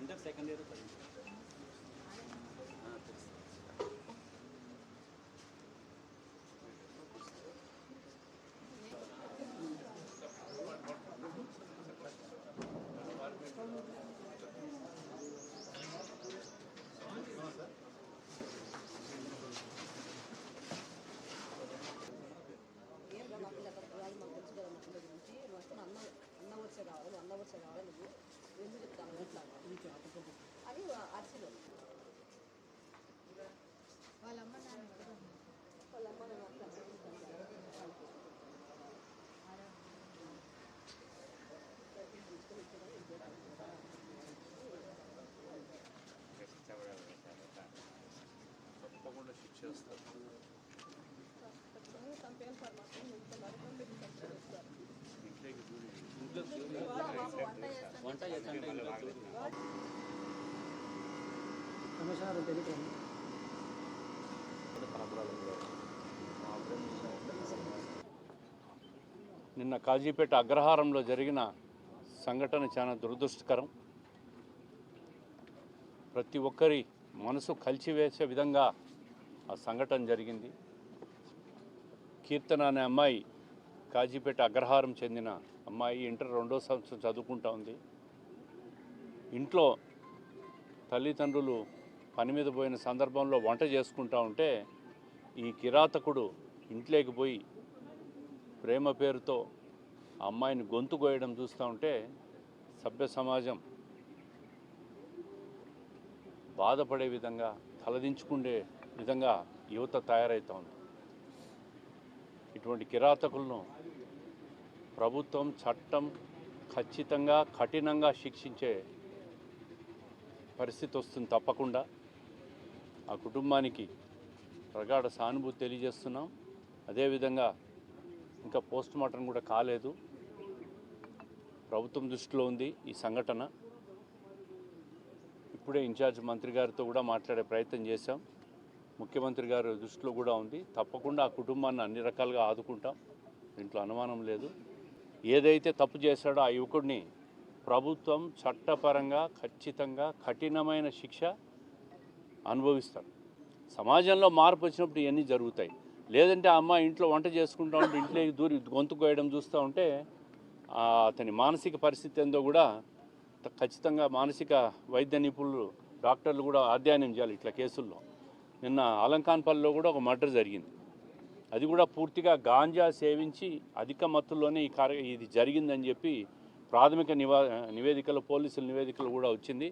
Inter second year అది అరిసిలో వాళ్ళమ్మ తప్పకుండా శిక్ష చేస్తారు. వంట నిన్న కాజీపేట అగ్రహారంలో జరిగిన సంఘటన చాలా దురదృష్టకరం. ప్రతి ఒక్కరి మనసు కలిచివేసే విధంగా ఆ సంఘటన జరిగింది. కీర్తన అనే అమ్మాయి కాజీపేట అగ్రహారం చెందిన అమ్మాయి ఇంటర్ 2వ సంవత్సరం చదువుకుంటా ఉంది. ఇంట్లో తల్లిదండ్రులు పని మీద పోయిన సందర్భంలో వంట చేసుకుంటా ఉంటే ఈ కిరాతకుడు ఇంట్లోకి పోయి ప్రేమ పేరుతో ఆ అమ్మాయిని గొంతు కోయడం చూస్తూ ఉంటే సభ్య సమాజం బాధపడే విధంగా తలదించుకునే విధంగా యువత తయారవుతూ ఉంది. ఇటువంటి కిరాతకులను ప్రభుత్వం చట్టం ఖచ్చితంగా కఠినంగా శిక్షించే పరిస్థితి వస్తుంది. తప్పకుండా ఆ కుటుంబానికి ప్రగాఢ సానుభూతి తెలియజేస్తున్నాం. అదేవిధంగా ఇంకా పోస్ట్ మార్టం కూడా కాలేదు. ప్రభుత్వం దృష్టిలో ఉంది ఈ సంఘటన. ఇప్పుడే ఇన్ఛార్జ్ మంత్రి గారితో కూడా మాట్లాడే ప్రయత్నం చేశాం. ముఖ్యమంత్రి గారి దృష్టిలో కూడా ఉంది. తప్పకుండా ఆ కుటుంబాన్ని అన్ని రకాలుగా ఆదుకుంటాం, దీంట్లో అనుమానం లేదు. ఏదైతే తప్పు చేశాడో ఆ యువకుడిని ప్రభుత్వం చట్టపరంగా ఖచ్చితంగా కఠినమైన శిక్ష అనుభవిస్తాడు. సమాజంలో మార్పు వచ్చినప్పుడు ఇవన్నీ జరుగుతాయి. లేదంటే ఆ అమ్మాయి ఇంట్లో వంట చేసుకుంటూ ఉంటే ఇంట్లోకి దూరి గొంతు కోయడం చూస్తూ ఉంటే అతని మానసిక పరిస్థితి ఏందో కూడా ఖచ్చితంగా మానసిక వైద్య నిపుణులు డాక్టర్లు కూడా అధ్యయనం చేయాలి ఇట్లా కేసుల్లో. నిన్న అలంకాన్పల్లిలో కూడా ఒక మర్డర్ జరిగింది. అది కూడా పూర్తిగా గాంజా సేవించి అధిక మత్తుల్లోనే ఇది జరిగిందని చెప్పి ప్రాథమిక నివేదికలు, పోలీసుల నివేదికలు కూడా వచ్చింది.